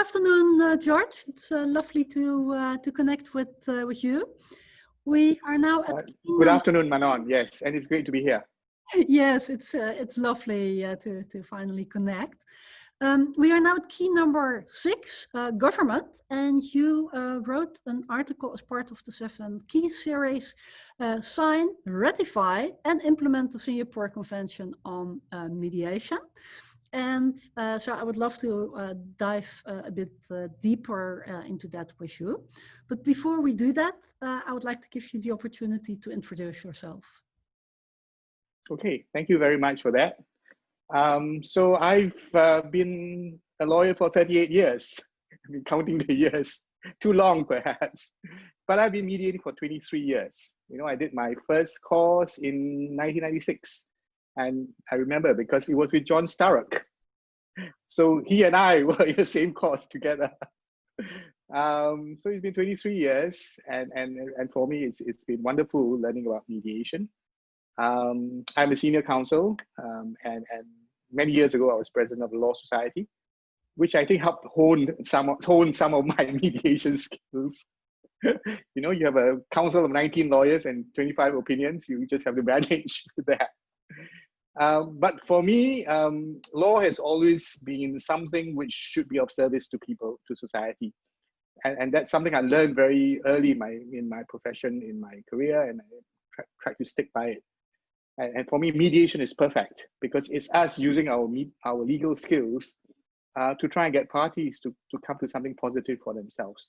afternoon, George. It's lovely to connect with you. We are now at good afternoon, Manon. Yes, and it's great to be here. Yes, it's lovely to finally connect. We are now at key number 6, government, and you wrote an article as part of the 7 key series, sign, ratify, and implement the Singapore Convention on Mediation. And so I would love to dive a bit deeper into that with you. But before we do that, I would like to give you the opportunity to introduce yourself. Okay, thank you very much for that. So I've been a lawyer for 38 years. I've been counting the years, too long perhaps. But I've been mediating for 23 years. You know, I did my first course in 1996. And I remember because it was with John Starrock. So he and I were in the same course together. So it's been 23 years. And for me, it's been wonderful learning about mediation. I'm a senior counsel, and many years ago, I was president of the Law Society, which I think helped hone some of my mediation skills. You know, you have a council of 19 lawyers and 25 opinions. You just have to manage that. But for me, law has always been something which should be of service to people, to society. And that's something I learned very early in my profession, in my career, and I tried to stick by it. And for me, mediation is perfect because it's us using our legal skills to try and get parties to come to something positive for themselves.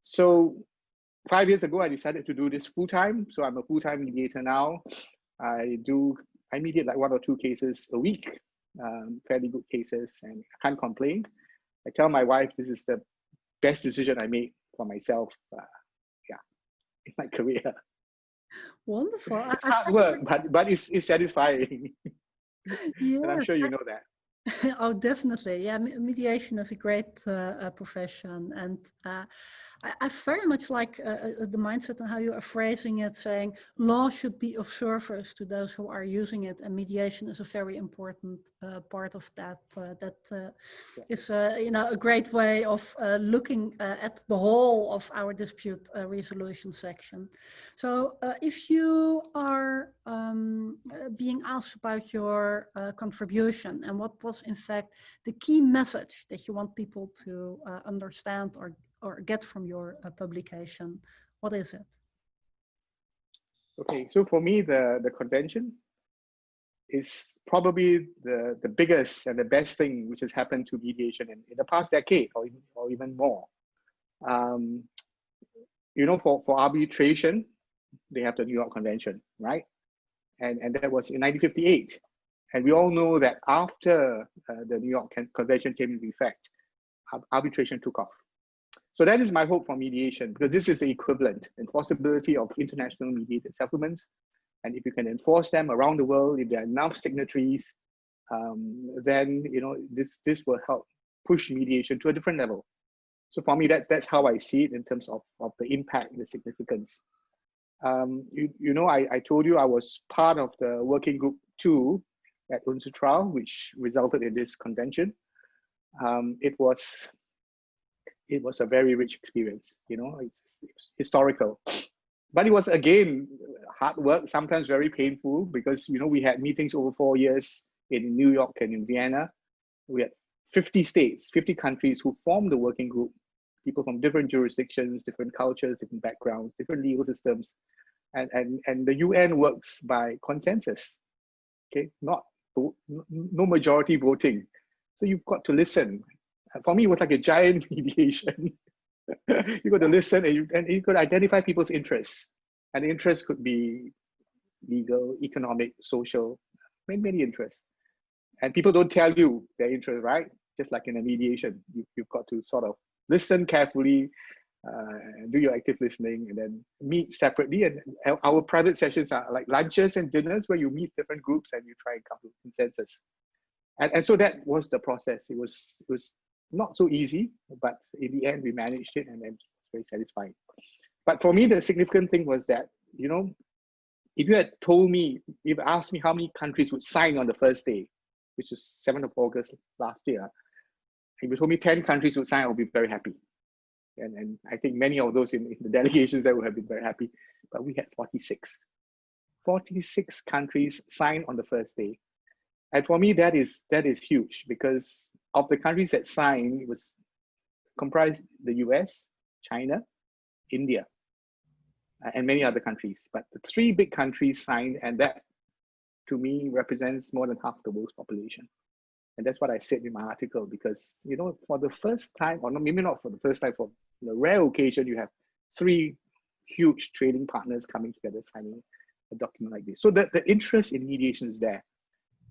So 5 years ago, I decided to do this full-time. So I'm a full-time mediator now. I mediate like 1 or 2 cases a week, fairly good cases, and I can't complain. I tell my wife this is the best decision I made for myself, in my career. Wonderful. It's hard work, but it's satisfying. Yeah, and I'm sure you know that. Oh, definitely. Yeah, mediation is a great profession. And I very much like the mindset and how you are phrasing it, saying law should be of service to those who are using it. And mediation is a very important part of that. Is a great way of looking at the whole of our dispute resolution section. So if you are being asked about your contribution and what was in fact the key message that you want people to understand or get from your publication, what is it? Okay, so for me, the convention is probably the biggest and the best thing which has happened to mediation in the past decade or even more. You know, for arbitration, they have the New York Convention, right? And that was in 1958. And we all know that after the New York Convention came into effect, arbitration took off. So that is my hope for mediation, because this is the equivalent, enforceability of international mediated settlements. And if you can enforce them around the world, if there are enough signatories, then this will help push mediation to a different level. So for me, that's how I see it in terms of the impact and the significance. I told you I was part of the working group 2 at UNCITRAL, which resulted in this convention. It was a very rich experience. It's historical, but it was again hard work, sometimes very painful, because we had meetings over 4 years in New York and in Vienna. We had 50 states, 50 countries who formed the working group, people from different jurisdictions, different cultures, different backgrounds, different legal systems. And the UN works by consensus, okay? No majority voting. So you've got to listen. For me, it was like a giant mediation. You got to listen and you could identify people's interests. And the interests could be legal, economic, social, many interests. And people don't tell you their interest, right? Just like in a mediation, you've got to sort of listen carefully, do your active listening, and then meet separately. And our private sessions are like lunches and dinners where you meet different groups and you try and come to consensus. And so that was the process. It was not so easy, but in the end we managed it, and then it was very satisfying. But for me, the significant thing was that, if you had told me, if you asked me how many countries would sign on the first day, which was 7th of August last year, If you told me 10 countries would sign, I would be very happy. And I think many of those in the delegations that would have been very happy, but we had 46. 46 countries signed on the first day. And for me, that is huge, because of the countries that signed, it was comprised the US, China, India, and many other countries. But the three big countries signed, and that to me represents more than half the world's population. And that's what I said in my article, because, you know, for the first time, or maybe not for the first time, for the rare occasion, you have three huge trading partners coming together, signing a document like this. So the interest in mediation is there.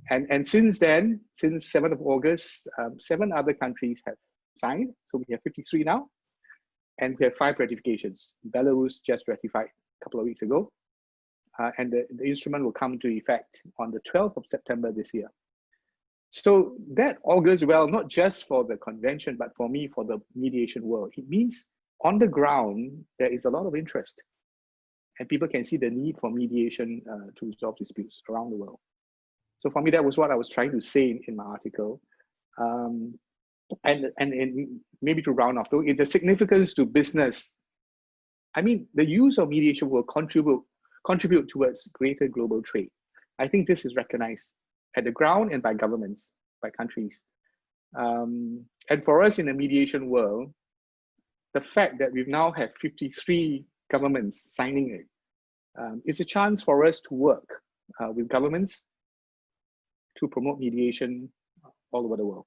And since then, since 7th of August, 7 other countries have signed. So we have 53 now, and we have 5 ratifications. Belarus just ratified a couple of weeks ago. And the instrument will come into effect on the 12th of September this year. So that augurs well, not just for the convention, but for me, for the mediation world. It means on the ground, there is a lot of interest, and people can see the need for mediation to resolve disputes around the world. So for me, that was what I was trying to say in my article. And maybe to round off, though, the significance to business, I mean, the use of mediation will contribute towards greater global trade. I think this is recognized at the ground and by governments, by countries. And for us in the mediation world, the fact that we now have 53 governments signing it is a chance for us to work with governments to promote mediation all over the world.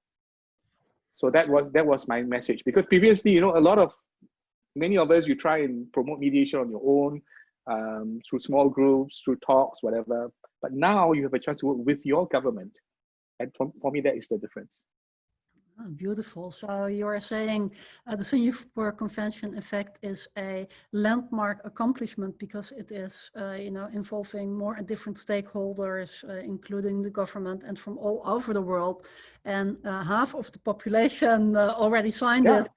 So that was my message, because previously, you know, many of us, you try and promote mediation on your own, through small groups, through talks, whatever. But now you have a chance to work with your government. And for me, that is the difference. Oh, beautiful. So you are saying the Singapore Convention, in fact, is a landmark accomplishment, because it is, you know, involving more and different stakeholders, including the government and from all over the world. And half of the population already signed it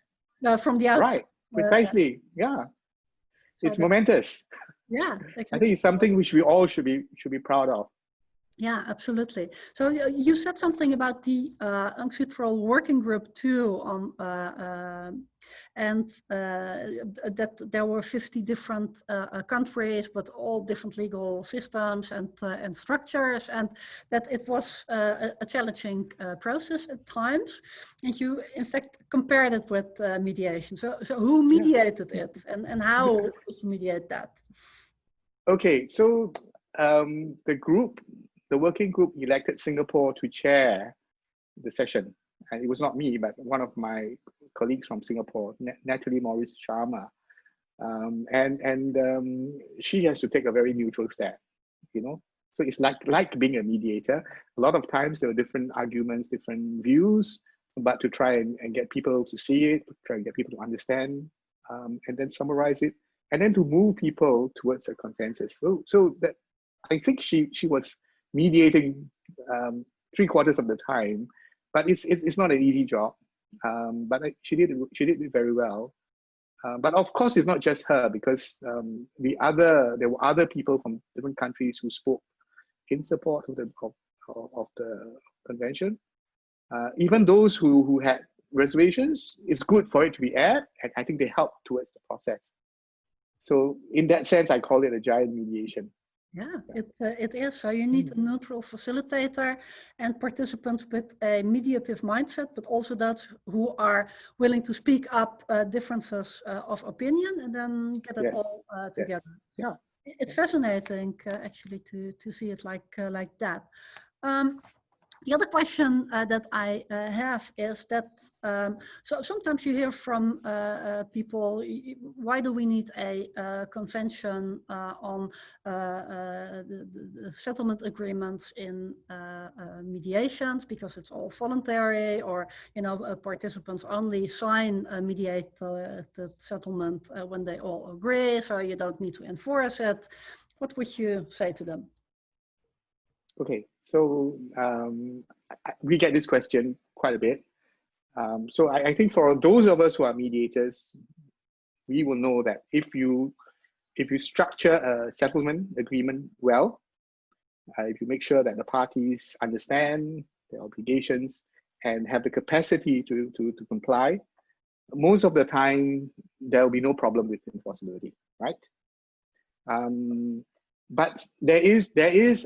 from the outside. Right, precisely. Yeah, so it's momentous. Yeah, exactly. I think it's something which we all should be proud of. Yeah, absolutely. So you said something about the UNCITRAL working group too, and that there were 50 different countries, but all different legal systems and structures, and that it was a challenging process at times. And you, in fact, compared it with mediation. So who mediated it, and how did you mediate that? Okay, so the working group elected Singapore to chair the session. And it was not me, but one of my colleagues from Singapore, Natalie Maurice Sharma. She has to take a very neutral stand, you know? So it's like being a mediator. A lot of times there are different arguments, different views, but to try and get people to see it, try and get people to understand, and then summarize it, and then to move people towards a consensus. So that, I think she was mediating 3/4 of the time, but it's not an easy job. But she did it very well. But of course, it's not just her, because there were other people from different countries who spoke in support of the convention. Even those who had reservations, it's good for it to be aired, and I think they helped towards the process. So in that sense, I call it a giant mediation. Yeah, it is. So you need a neutral facilitator and participants with a mediative mindset, but also those who are willing to speak up differences of opinion, and then get it all together. Yeah, it's fascinating actually to see it like that. The other question that I have is that, so sometimes you hear from people, why do we need a convention on the settlement agreements in mediations, because it's all voluntary, or, you know, participants only sign a mediated settlement when they all agree, so you don't need to enforce it. What would you say to them? Okay, so we get this question quite a bit. So I think for those of us who are mediators, we will know that if you structure a settlement agreement well, if you make sure that the parties understand their obligations, and have the capacity to comply, most of the time there will be no problem with enforceability, right? But there is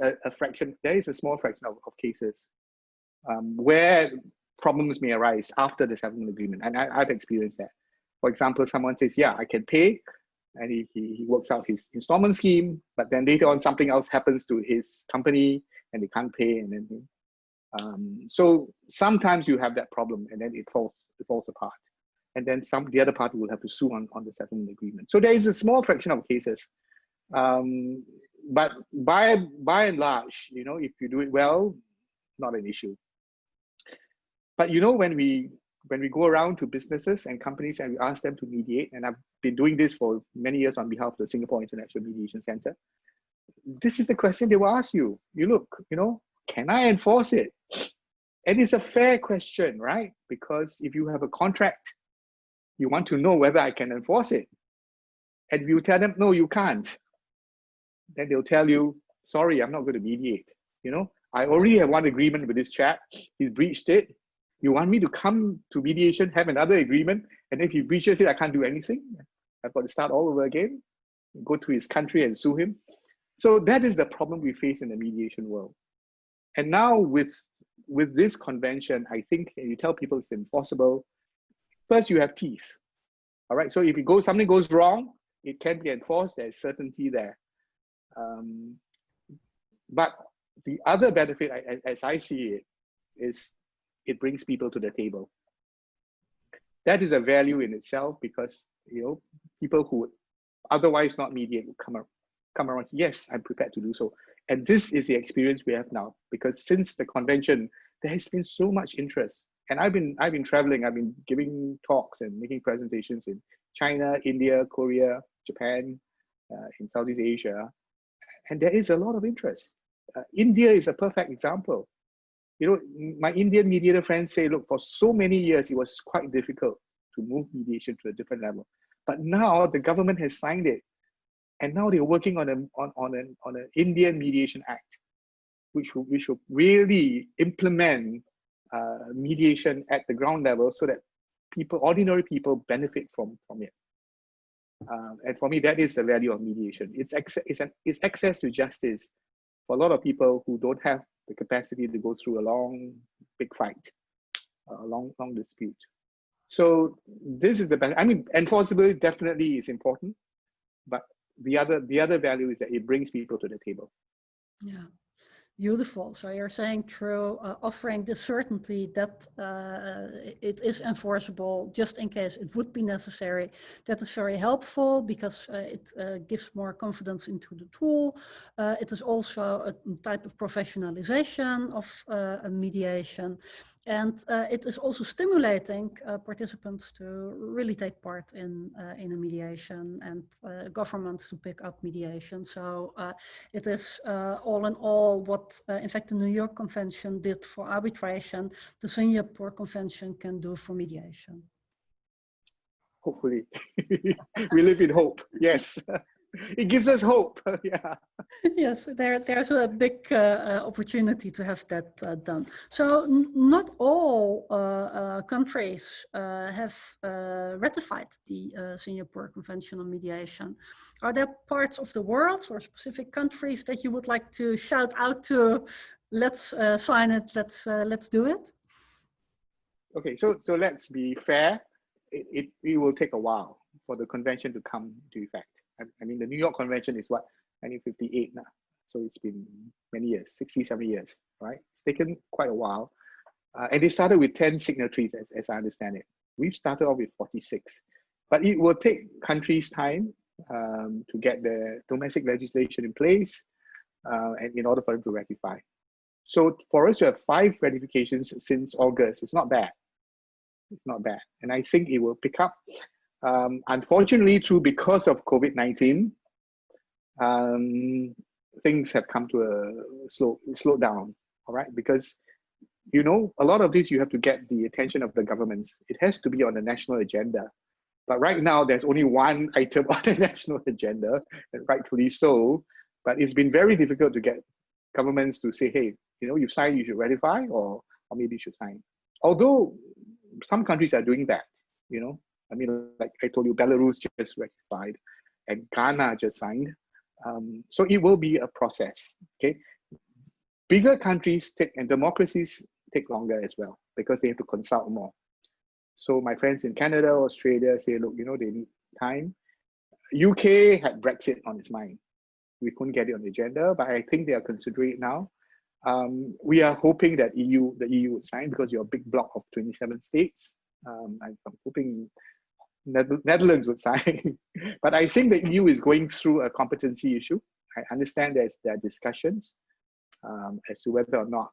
a fraction, there is a small fraction of cases where problems may arise after the settlement agreement, and I've experienced that. For example, someone says, yeah, I can pay, and he works out his installment scheme, but then later on something else happens to his company and they can't pay, and then so sometimes you have that problem, and then it falls apart, and then the other party will have to sue on the settlement agreement. So there is a small fraction of cases, but by and large, you know, if you do it well, not an issue. But you know, when we go around to businesses and companies and we ask them to mediate, and I've been doing this for many years on behalf of the Singapore International Mediation Center, this is the question they will ask you. You look, you know, can I enforce it? And it's a fair question, right? Because if you have a contract, you want to know whether I can enforce it. And if you tell them, no, you can't, then they'll tell you, sorry, I'm not going to mediate. You know, I already have one agreement with this chap. He's breached it. You want me to come to mediation, have another agreement, and if he breaches it, I can't do anything. I've got to start all over again, go to his country and sue him. So that is the problem we face in the mediation world. And now with this convention, I think you tell people it's enforceable. First, you have teeth. All right. So if something goes wrong, it can be enforced. There's certainty there. But the other benefit, as I see it, is it brings people to the table. That is a value in itself, because you know, people who would otherwise not mediate will come around. Yes, I'm prepared to do so. And this is the experience we have now, because since the convention, there has been so much interest. And I've been traveling, I've been giving talks and making presentations in China, India, Korea, Japan, in Southeast Asia, and there is a lot of interest. India is a perfect example. You know, my Indian mediator friends say, look, for so many years, it was quite difficult to move mediation to a different level. But now the government has signed it. And now they're working on an Indian Mediation Act, which will really implement mediation at the ground level, so that ordinary people benefit from it. And for me, that is the value of mediation. It's access to justice for a lot of people who don't have the capacity to go through a long, big fight, a long dispute. So this is the benefit. I mean, enforceability definitely is important, but the other value is that it brings people to the table. Yeah. Beautiful. So you're saying through offering the certainty that it is enforceable just in case it would be necessary, that is very helpful, because it gives more confidence into the tool. It is also a type of professionalization of a mediation. And it is also stimulating participants to really take part in a mediation, and governments to pick up mediation. So it is all in all what, in fact, the New York Convention did for arbitration, the Singapore Convention can do for mediation. Hopefully. We live in hope. Yes. It gives us hope. Yeah. Yes, there's a big opportunity to have that done. So not all countries have ratified the Singapore Convention on Mediation. Are there parts of the world or specific countries that you would like to shout out to? Let's sign it. Let's do it. Okay, so let's be fair. It will take a while for the convention to come into effect. I mean, the New York Convention is what, 1958 now. So it's been many years, 60, 70 years, right? It's taken quite a while. And they started with 10 signatories, as I understand it. We've started off with 46. But it will take countries time to get the domestic legislation in place and in order for them to ratify. So for us to have 5 ratifications since August, it's not bad. It's not bad. And I think it will pick up. Unfortunately, because of COVID-19, things have come to a slow down, all right? Because, you know, a lot of this, you have to get the attention of the governments. It has to be on the national agenda. But right now, there's only one item on the national agenda, and rightfully so. But it's been very difficult to get governments to say, hey, you know, you've signed, you should ratify, or maybe you should sign. although some countries are doing that, you know, I mean, like I told you, Belarus just ratified and Ghana just signed. So it will be a process, okay? Bigger countries and democracies take longer as well because they have to consult more. So my friends in Canada, Australia say, look, you know, they need time. UK had Brexit on its mind. We couldn't get it on the agenda, but I think they are considering it now. We are hoping that the EU would sign because you're a big bloc of 27 states. I'm hoping Netherlands would sign, but I think the EU is going through a competency issue. I understand there are discussions as to whether or not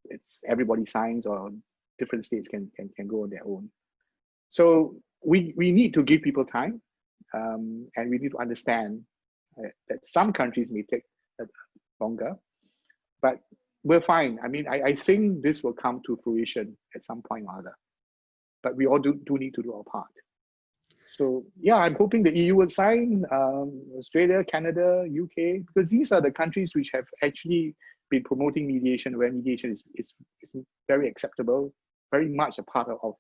it's everybody signs or different states can go on their own. So we need to give people time, and we need to understand that some countries may take longer, but we're fine. I mean, I think this will come to fruition at some point or other, but we all do need to do our part. So yeah, I'm hoping the EU will sign, Australia, Canada, UK, because these are the countries which have actually been promoting mediation, where mediation is very acceptable, very much a part of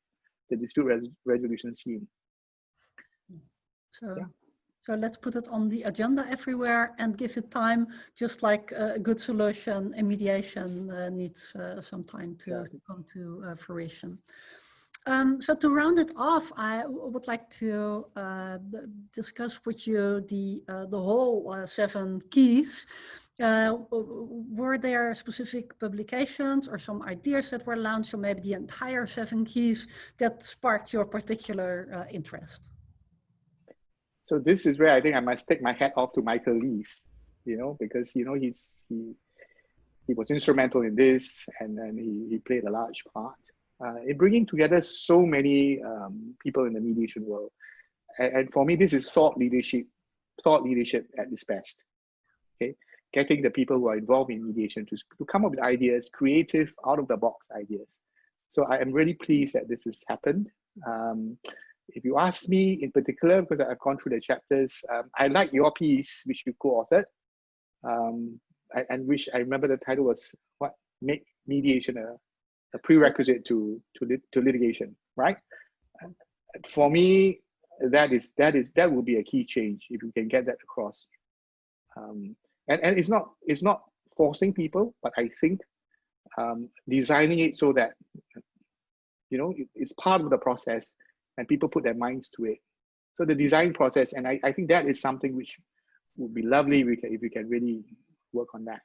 the dispute resolution scene. So, yeah. So let's put it on the agenda everywhere and give it time, just like a good solution in mediation needs some time to come to fruition. So to round it off, I would like to discuss with you the whole 7 keys. Were there specific publications or some ideas that were launched, or maybe the entire 7 keys that sparked your particular interest? So this is where I think I must take my hat off to Michael Lees, you know, because, you know, he was instrumental in this, and then he played a large part in bringing together so many people in the mediation world. And for me, this is thought leadership at its best. Okay, getting the people who are involved in mediation to come up with ideas, creative, out-of-the-box ideas. So I am really pleased that this has happened. If you ask me in particular, because I've gone through the chapters, I like your piece, which you co-authored, and which I remember the title was what, make mediation a prerequisite to litigation, right? For me, that will be a key change if you can get that across. And it's not forcing people, but I think designing it so that, you know, it's part of the process and people put their minds to it. So the design process, and I think that is something which would be lovely if we can really work on that.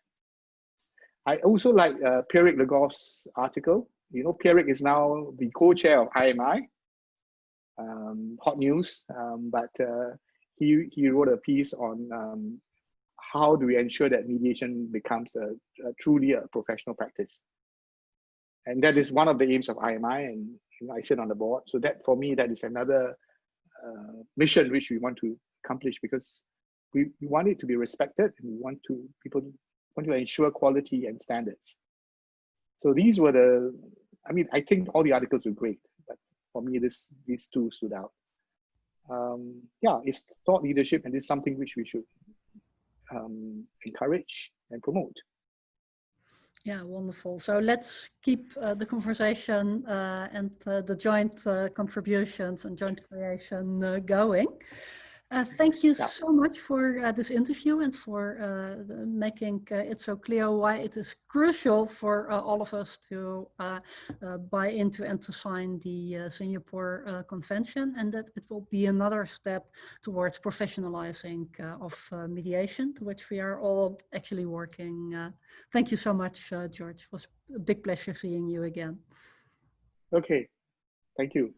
I also like Pierrick Le Goff's article. You know, Pierrick is now the co-chair of IMI, hot news, but he wrote a piece on how do we ensure that mediation becomes truly a professional practice. And that is one of the aims of IMI, and you know, I sit on the board. So that, for me, that is another mission which we want to accomplish, because we want it to be respected, and we want people want to ensure quality and standards. So these were I mean, I think all the articles were great, but for me, these 2 stood out. Yeah, it's thought leadership, and it's something which we should encourage and promote. Yeah, wonderful. So let's keep the conversation and the joint contributions and joint creation going. Thank you so much for this interview and for making it so clear why it is crucial for all of us to buy into and to sign the Singapore Convention, and that it will be another step towards professionalizing of mediation, to which we are all actually working. Thank you so much, George. It was a big pleasure seeing you again. Okay, thank you.